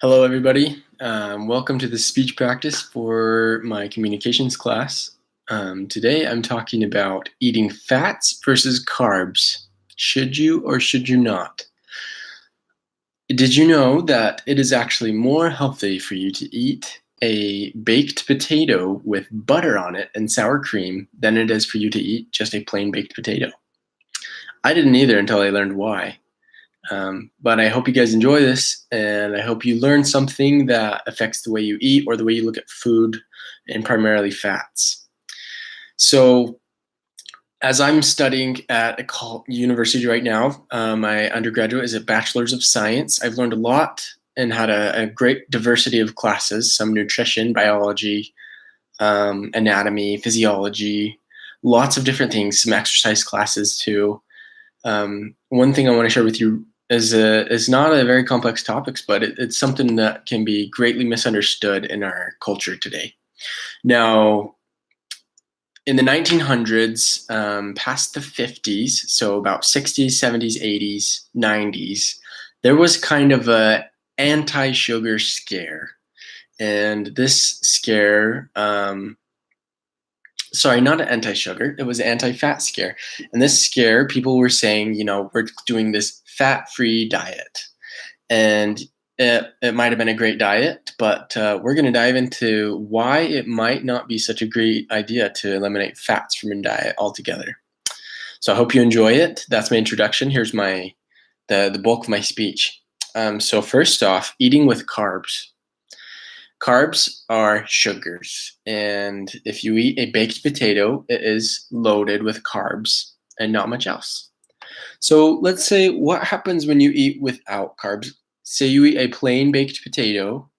Hello, everybody. Welcome to the speech practice for my communications class. Today I'm talking about eating fats versus carbs. Should you or should you not? Did you know that it is actually more healthy for you to eat a baked potato with butter on it and sour cream than it is for you to eat just a plain baked potato? I didn't either until I learned why. But I hope you guys enjoy this, and I hope you learn something that affects the way you eat or the way you look at food, and primarily fats. So, as I'm studying at a university right now, my undergraduate is a bachelor's of science. I've learned a lot and had a great diversity of classes, some nutrition, biology, anatomy, physiology, lots of different things, some exercise classes too. One thing I want to share with you is not a very complex topics, but it's something that can be greatly misunderstood in our culture today. Now, in the 1900s, past the 50s, so about 60s, 70s, 80s, 90s, there was kind of a anti-sugar scare. And this scare, sorry, not an anti-sugar, it was an anti-fat scare. And this scare, people were saying, we're doing this fat-free diet. And it might have been a great diet, but we're going to dive into why it might not be such a great idea to eliminate fats from your diet altogether. So I hope you enjoy it. That's my introduction. Here's the bulk of my speech. So first off, eating with carbs. Carbs are sugars, and if you eat a baked potato, it is loaded with carbs and not much else. So let's say what happens when you eat without carbs. Say you eat a plain baked potato,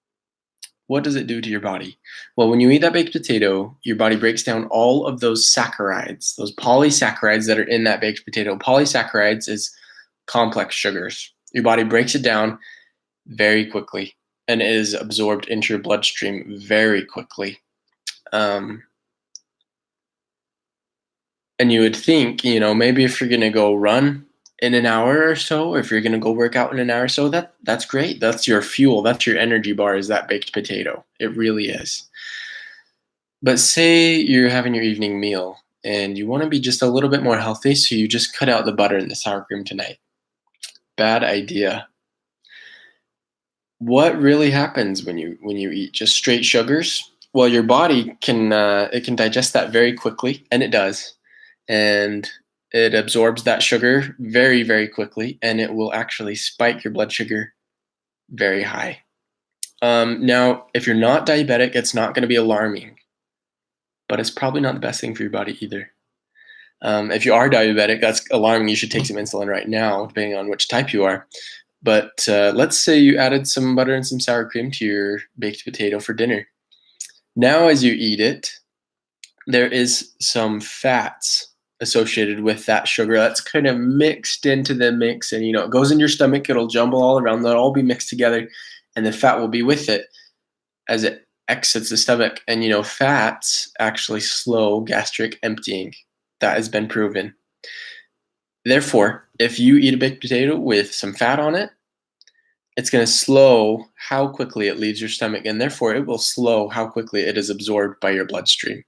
what does it do to your body? Well, when you eat that baked potato, your body breaks down all of those saccharides, those polysaccharides that are in that baked potato. Polysaccharides is complex sugars. Your body breaks it down very quickly, and it is absorbed into your bloodstream very quickly. And you would think, maybe if you're going to go run in an hour or so, or if you're going to go work out in an hour or so, that's great. That's your fuel. That's your energy bar, is that baked potato. It really is. But say you're having your evening meal and you want to be just a little bit more healthy, so you just cut out the butter and the sour cream tonight. Bad idea. What really happens when you eat just straight sugars? Well, your body can digest that very quickly, and it does, and it absorbs that sugar very, very quickly, and it will actually spike your blood sugar very high. Now, if you're not diabetic, it's not going to be alarming, but it's probably not the best thing for your body either. If you are diabetic, that's alarming. You should take some insulin right now, depending on which type you are. But let's say you added some butter and some sour cream to your baked potato for dinner. Now, as you eat it, there is some fats associated with that sugar that's kind of mixed into the mix, and it goes in your stomach. It'll jumble all around. They'll all be mixed together, and the fat will be with it as it exits the stomach. And fats actually slow gastric emptying. That has been proven. Therefore, if you eat a baked potato with some fat on it, it's going to slow how quickly it leaves your stomach, and therefore it will slow how quickly it is absorbed by your bloodstream.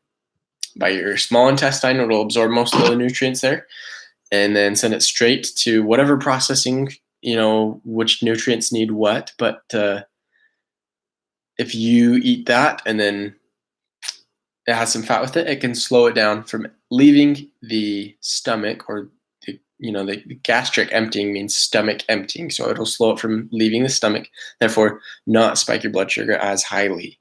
By your small intestine, it will absorb most of the nutrients there, and then send it straight to whatever processing, which nutrients need what. But if you eat that and then it has some fat with it, it can slow it down from leaving the stomach, or the gastric emptying means stomach emptying. So it'll slow it from leaving the stomach, therefore not spike your blood sugar as highly.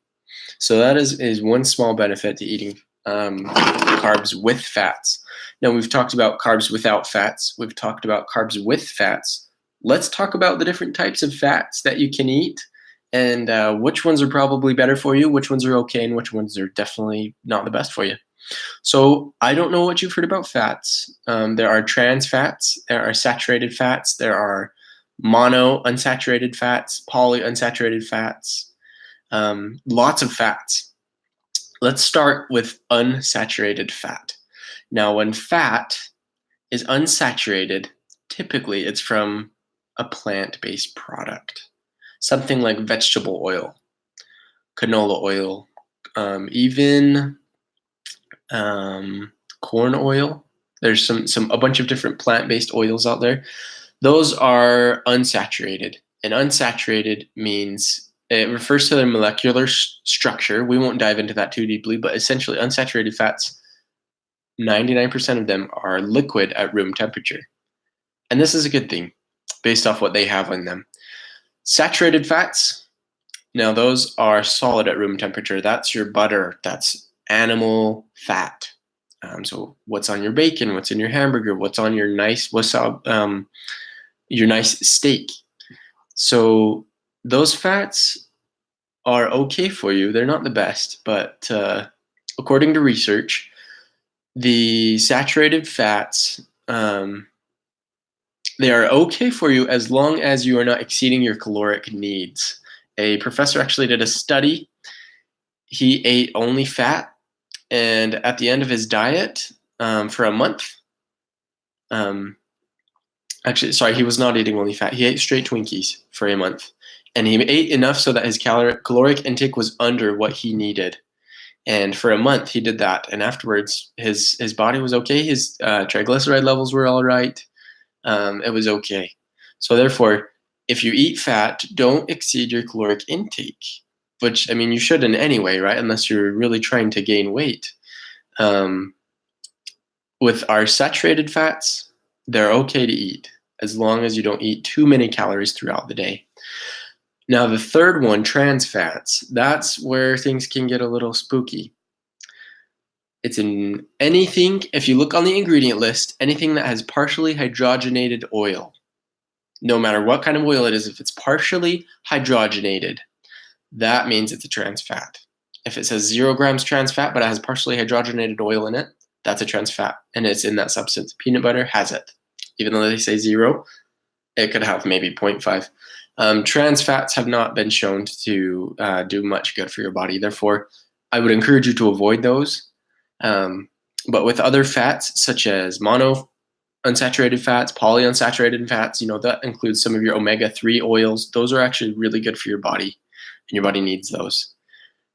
So that is one small benefit to eating carbs with fats. Now, we've talked about carbs without fats. We've talked about carbs with fats. Let's talk about the different types of fats that you can eat, and which ones are probably better for you, which ones are okay, and which ones are definitely not the best for you. So I don't know what you've heard about fats. There are trans fats, there are saturated fats, there are mono unsaturated fats, poly unsaturated fats, lots of fats. Let's start with unsaturated fat. Now, when fat is unsaturated, typically it's from a plant-based product. something like vegetable oil, canola oil, even corn oil. There's a bunch of different plant-based oils out there. Those are unsaturated, and unsaturated means it refers to their molecular structure. We won't dive into that too deeply, but essentially unsaturated fats, 99% of them are liquid at room temperature. And this is a good thing based off what they have in them. Saturated fats, now those are solid at room temperature. That's your butter, that's animal fat. So what's on your bacon, what's in your hamburger, what's on your nice steak. So those fats are okay for you. They're not the best, but according to research, the saturated fats, they are okay for you as long as you are not exceeding your caloric needs. A professor actually did a study. He ate only fat, and at the end of his diet, for a month, he was not eating only fat. He ate straight Twinkies for a month, and he ate enough so that his caloric intake was under what he needed. And for a month, he did that, and afterwards, his body was okay. His triglyceride levels were all right. It was okay. So therefore, if you eat fat, don't exceed your caloric intake, which, I mean, you shouldn't anyway, right? Unless you're really trying to gain weight. With our saturated fats, they're okay to eat as long as you don't eat too many calories throughout the day. Now, the third one, trans fats, that's where things can get a little spooky. It's in anything, if you look on the ingredient list, anything that has partially hydrogenated oil. No matter what kind of oil it is, if it's partially hydrogenated, that means it's a trans fat. If it says 0 grams trans fat, but it has partially hydrogenated oil in it, that's a trans fat, and it's in that substance. Peanut butter has it. Even though they say 0, it could have maybe 0.5. Trans fats have not been shown to do much good for your body. Therefore, I would encourage you to avoid those. But with other fats, such as monounsaturated fats, polyunsaturated fats, that includes some of your omega-3 oils. Those are actually really good for your body, and your body needs those.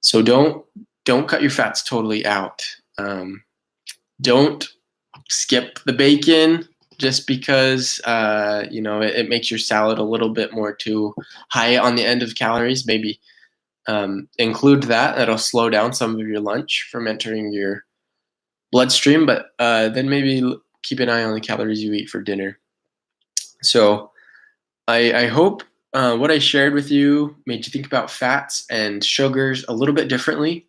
So don't cut your fats totally out. Don't skip the bacon just because it makes your salad a little bit more too high on the end of calories. Maybe include that. That'll slow down some of your lunch from entering your bloodstream, but then maybe keep an eye on the calories you eat for dinner. So I hope what I shared with you made you think about fats and sugars a little bit differently.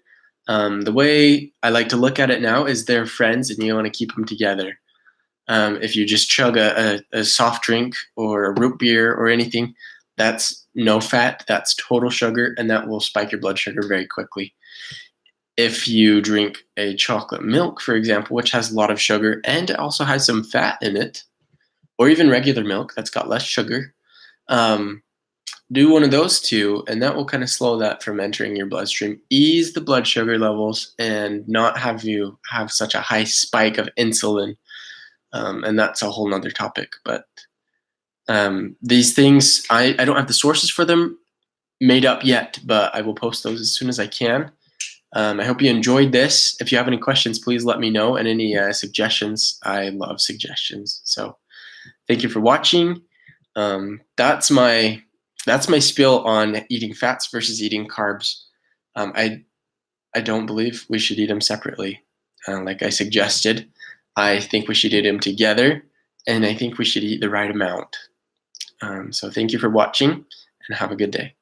The way I like to look at it now is they're friends, and you want to keep them together. If you just chug a soft drink or a root beer or anything, that's no fat, that's total sugar, and that will spike your blood sugar very quickly. If you drink a chocolate milk, for example, which has a lot of sugar and it also has some fat in it, or even regular milk that's got less sugar, do one of those two, and that will kind of slow that from entering your bloodstream, ease the blood sugar levels, and not have you have such a high spike of insulin. And that's a whole nother topic. But these things, I don't have the sources for them made up yet, but I will post those as soon as I can. I hope you enjoyed this. If you have any questions, please let me know, and any suggestions. I love suggestions. So thank you for watching. That's my spiel on eating fats versus eating carbs. I don't believe we should eat them separately. Like I suggested, I think we should eat them together, and I think we should eat the right amount. So thank you for watching, and have a good day.